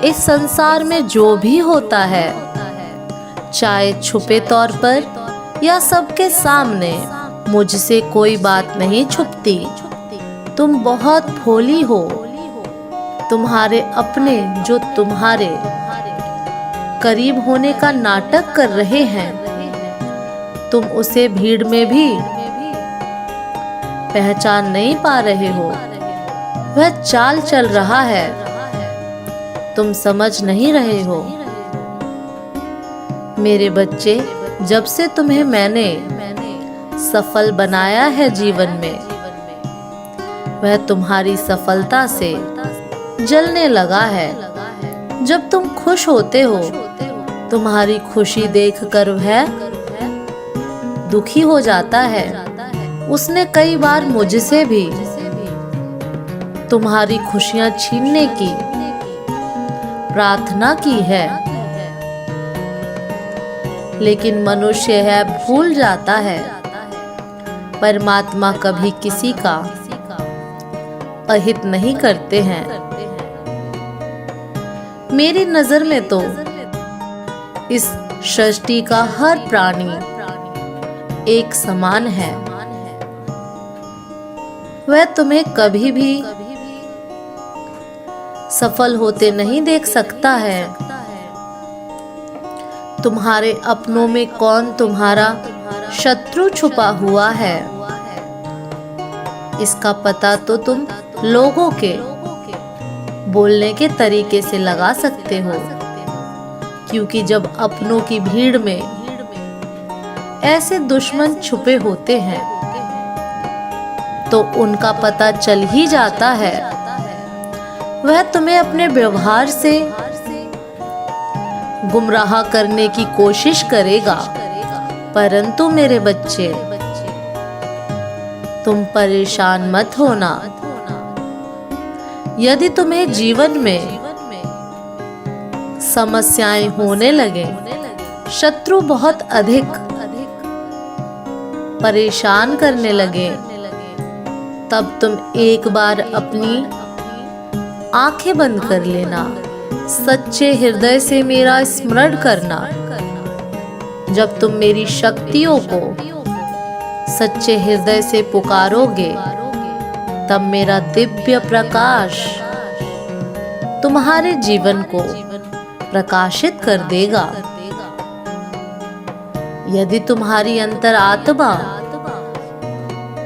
इस संसार में जो भी होता है, चाहे छुपे तौर पर या सबके सामने, मुझसे कोई बात नहीं छुपती। तुम बहुत भोली हो। तुम्हारे अपने जो तुम्हारे करीब होने का नाटक कर रहे हैं, तुम उसे भीड़ में भी पहचान नहीं पा रहे हो। वह चाल चल रहा है, तुम समझ नहीं रहे हो। मेरे बच्चे, जब से तुम्हें मैंने सफल बनाया है जीवन में, वह तुम्हारी सफलता से जलने लगा है। जब तुम खुश होते हो, तुम्हारी खुशी देखकर वह दुखी हो जाता है। उसने कई बार मुझसे भी तुम्हारी खुशियां छीनने की प्रार्थना की है, लेकिन मनुष्य है भूल जाता है। परमात्मा कभी किसी का अहित नहीं करते हैं। मेरी नजर में तो इस सृष्टि का हर प्राणी एक समान है। वह तुम्हें कभी भी सफल होते नहीं देख सकता है। तुम्हारे अपनों में कौन तुम्हारा शत्रु छुपा हुआ है, इसका पता तो तुम लोगों के बोलने के तरीके से लगा सकते हो। क्योंकि जब अपनों की भीड़ में ऐसे दुश्मन छुपे होते हैं, तो उनका पता चल ही जाता है। वह तुम्हें अपने व्यवहार से गुमराह करने की कोशिश करेगा। परंतु मेरे बच्चे, तुम परेशान मत होना। यदि तुम्हें जीवन में समस्याएं होने लगे, शत्रु बहुत अधिक परेशान करने लगे, तब तुम एक बार अपनी आंखें बंद कर लेना। सच्चे हृदय से मेरा स्मरण करना। जब तुम मेरी शक्तियों को सच्चे हृदय से पुकारोगे, तब मेरा दिव्य प्रकाश तुम्हारे जीवन को प्रकाशित कर देगा। यदि तुम्हारी अंतरात्मा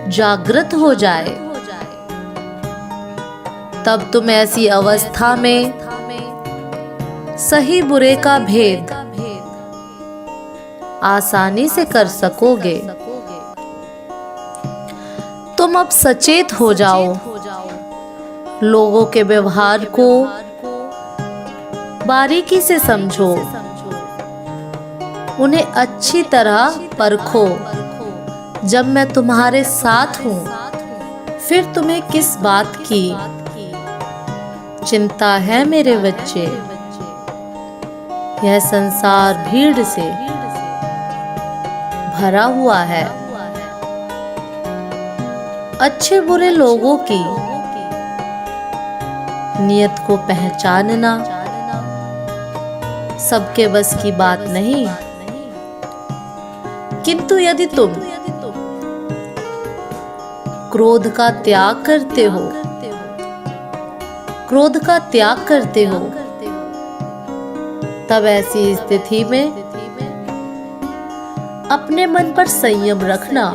जागृत हो जाए, तब तुम ऐसी अवस्था में सही बुरे का भेद आसानी से कर सकोगे। तुम अब सचेत हो जाओ। लोगों के व्यवहार को बारीकी से समझो, उन्हें अच्छी तरह परखो। जब मैं तुम्हारे साथ हूं, फिर तुम्हें किस बात की चिंता है मेरे बच्चे? यह संसार भीड़ से भरा हुआ है। अच्छे बुरे लोगों की नियत को पहचानना सबके बस की बात नहीं। किंतु यदि तुम क्रोध का त्याग करते हो, तब ऐसी स्थिति में अपने मन पर संयम रखना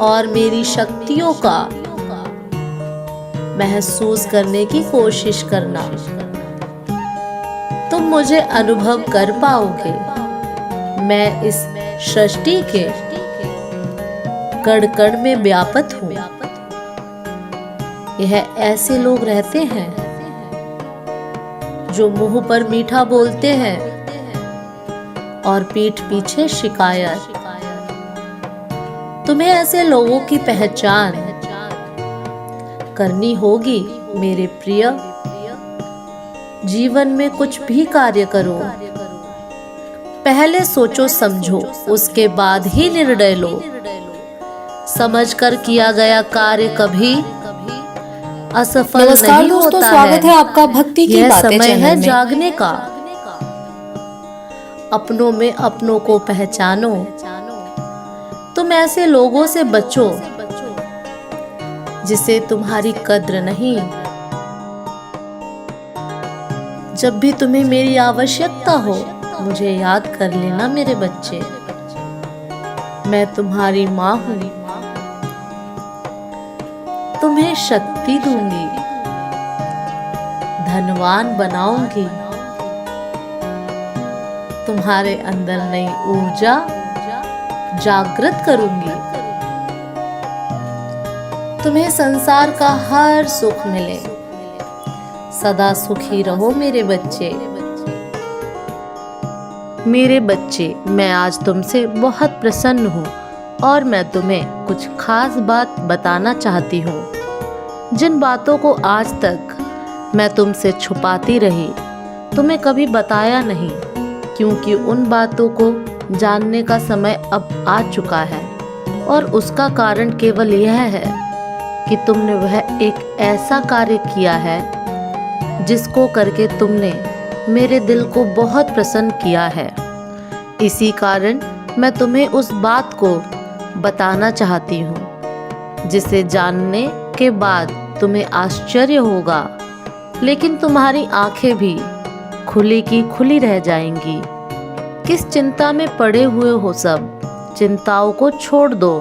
और मेरी शक्तियों का महसूस करने की कोशिश करना। तुम मुझे अनुभव कर पाओगे। मैं इस सृष्टि के कण कण में व्याप्त हूँ। यह ऐसे लोग रहते हैं जो मुंह पर मीठा बोलते हैं और पीठ पीछे शिकायत। तुम्हें ऐसे लोगों की पहचान करनी होगी मेरे प्रिय। जीवन में कुछ भी कार्य करो, पहले सोचो समझो, उसके बाद ही निर्णय लो। समझकर किया गया कार्य कभी असफल नमस्कार नहीं दोस्तों, होता स्वागत है आपका भक्ति की यह बातें समय चैनल है में। जागने का। अपनों में अपनों को पहचानो। तुम ऐसे लोगों से बचो जिसे तुम्हारी कद्र नहीं। जब भी तुम्हें मेरी आवश्यकता हो मुझे याद कर लेना मेरे बच्चे। मैं तुम्हारी माँ हूँ, तुम्हें शक्ति दूंगी, धनवान बनाऊंगी, तुम्हारे अंदर नई ऊर्जा जागृत करूंगी। तुम्हें संसार का हर सुख मिले, सदा सुखी रहो मेरे बच्चे। मेरे बच्चे, मैं आज तुमसे बहुत प्रसन्न हूँ और मैं तुम्हें कुछ खास बात बताना चाहती हूँ। जिन बातों को आज तक मैं तुमसे छुपाती रही, तुम्हें कभी बताया नहीं, क्योंकि उन बातों को जानने का समय अब आ चुका है। और उसका कारण केवल यह है कि तुमने वह एक ऐसा कार्य किया है जिसको करके तुमने मेरे दिल को बहुत प्रसन्न किया है। इसी कारण मैं तुम्हें उस बात को बताना चाहती हूँ जिसे जानने के बाद तुम्हें आश्चर्य होगा, लेकिन तुम्हारी आंखें भी खुली की खुली रह जाएंगी। किस चिंता में पड़े हुए हो सब, चिंताओं को छोड़ दो।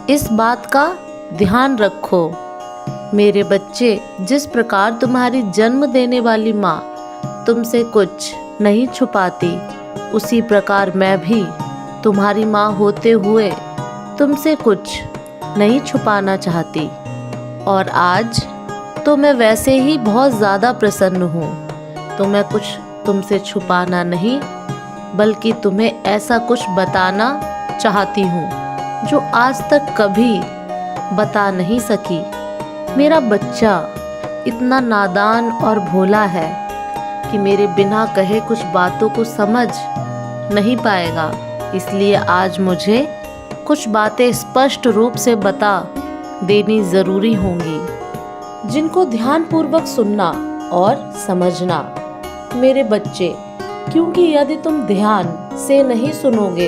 इस बात का ध्यान रखो मेरे बच्चे, जिस प्रकार तुम्हारी जन्म देने वाली माँ तुमसे कुछ नहीं छुपाती, उसी प्रकार मैं भी तुम्हारी माँ होते हुए तुमसे कुछ नहीं छुपाना चाहती। और आज तो मैं वैसे ही बहुत ज़्यादा प्रसन्न हूँ, तो मैं कुछ तुमसे छुपाना नहीं बल्कि तुम्हें ऐसा कुछ बताना चाहती हूँ जो आज तक कभी बता नहीं सकी। मेरा बच्चा इतना नादान और भोला है कि मेरे बिना कहे कुछ बातों को समझ नहीं पाएगा, इसलिए आज मुझे कुछ बातें स्पष्ट रूप से बता देनी ज़रूरी होंगी, जिनको ध्यानपूर्वक सुनना और समझना मेरे बच्चे। क्योंकि यदि तुम ध्यान से नहीं सुनोगे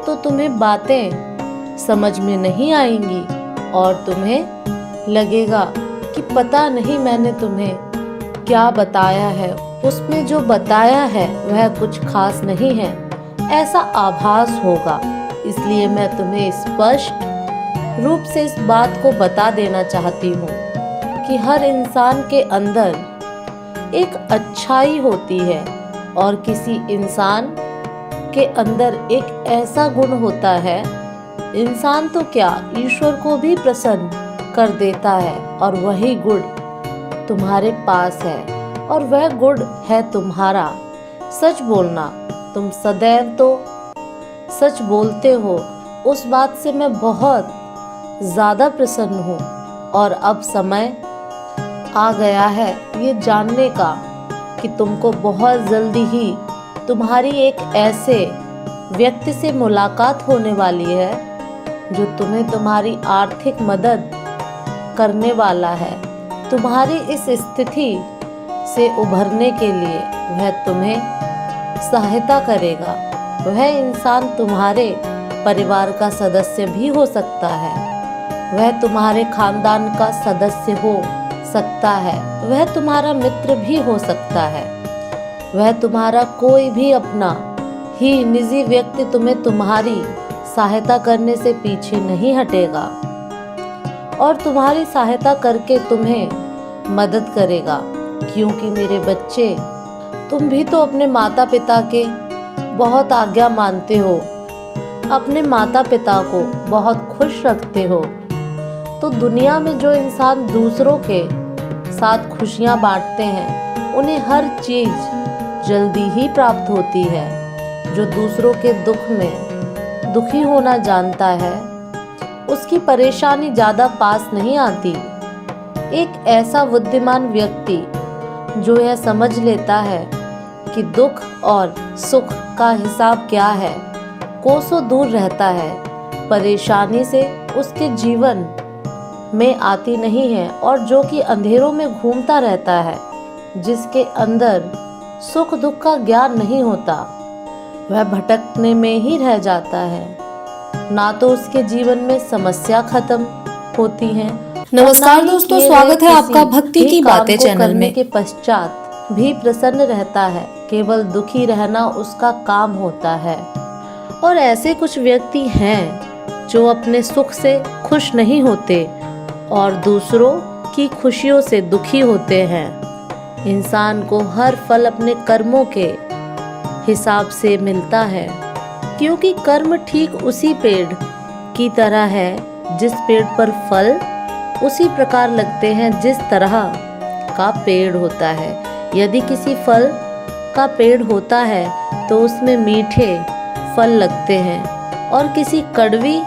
तो तुम्हें बातें समझ में नहीं आएंगी और तुम्हें लगेगा कि पता नहीं मैंने तुम्हें क्या बताया है, उसमें जो बताया है वह कुछ खास नहीं है, ऐसा आभास होगा। इसलिए मैं तुम्हें स्पष्ट रूप से इस बात को बता देना चाहती हूँ कि हर इंसान के अंदर एक अच्छाई होती है और किसी इंसान के अंदर एक ऐसा गुण होता है, इंसान तो क्या ईश्वर को भी प्रसन्न कर देता है, और वही गुण तुम्हारे पास है और वह गुण है तुम्हारा सच बोलना। तुम सदैव तो सच बोलते हो, उस बात से मैं बहुत ज़्यादा प्रसन्न हूँ। और अब समय आ गया है ये जानने का कि तुमको बहुत जल्दी ही तुम्हारी एक ऐसे व्यक्ति से मुलाकात होने वाली है जो तुम्हें तुम्हारी आर्थिक मदद करने वाला है। तुम्हारी इस स्थिति से उभरने के लिए वह तुम्हें सहायता करेगा। वह इंसान तुम्हारे परिवार का सदस्य भी हो सकता है, वह तुम्हारे खानदान का सदस्य हो सकता है, वह तुम्हारा मित्र भी हो सकता है, वह तुम्हारा कोई भी अपना ही निजी व्यक्ति तुम्हें तुम्हारी सहायता करने से पीछे नहीं हटेगा और तुम्हारी सहायता करके तुम्हें मदद करेगा। क्योंकि मेरे बच्चे, तुम भी तो अपने माता पिता के बहुत आज्ञा मानते हो, अपने माता पिता को बहुत खुश रखते हो। तो दुनिया में जो इंसान दूसरों के साथ खुशियाँ बांटते हैं उन्हें हर चीज़ जल्दी ही प्राप्त होती है। जो दूसरों के दुख में दुखी होना जानता है उसकी परेशानी ज़्यादा पास नहीं आती। एक ऐसा बुद्धिमान व्यक्ति जो यह समझ लेता है कि दुख और सुख का हिसाब क्या है, कोसों दूर रहता है। परेशानी से उसके जीवन में आती नहीं है और जो कि अंधेरों में घूमता रहता है, जिसके अंदर सुख दुख का ज्ञान नहीं होता, वह भटकने में ही रह जाता है। ना तो उसके जीवन में समस्या खत्म होती हैं। नमस्कार दोस्तों, स्वागत है आपका भक्ति की बातें चैनल में। के पश्चात भी प्रसन्न रहता है, केवल दुखी रहना उसका काम होता है। और ऐसे कुछ व्यक्ति हैं जो अपने सुख से खुश नहीं होते और दूसरों की खुशियों से दुखी होते हैं। इंसान को हर फल अपने कर्मों के हिसाब से मिलता है, क्योंकि कर्म ठीक उसी पेड़ की तरह है जिस पेड़ पर फल उसी प्रकार लगते हैं जिस तरह का पेड़ होता है। यदि किसी फल का पेड़ होता है तो उसमें मीठे फल लगते हैं और किसी कड़वी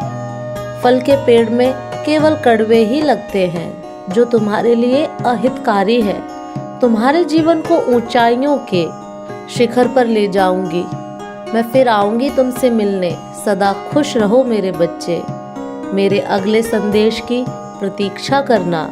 फल के पेड़ में केवल कड़वे ही लगते हैं, जो तुम्हारे लिए अहितकारी है। तुम्हारे जीवन को ऊंचाइयों के शिखर पर ले जाऊंगी। मैं फिर आऊंगी तुमसे मिलने। सदा खुश रहो मेरे बच्चे। मेरे अगले संदेश की प्रतीक्षा करना।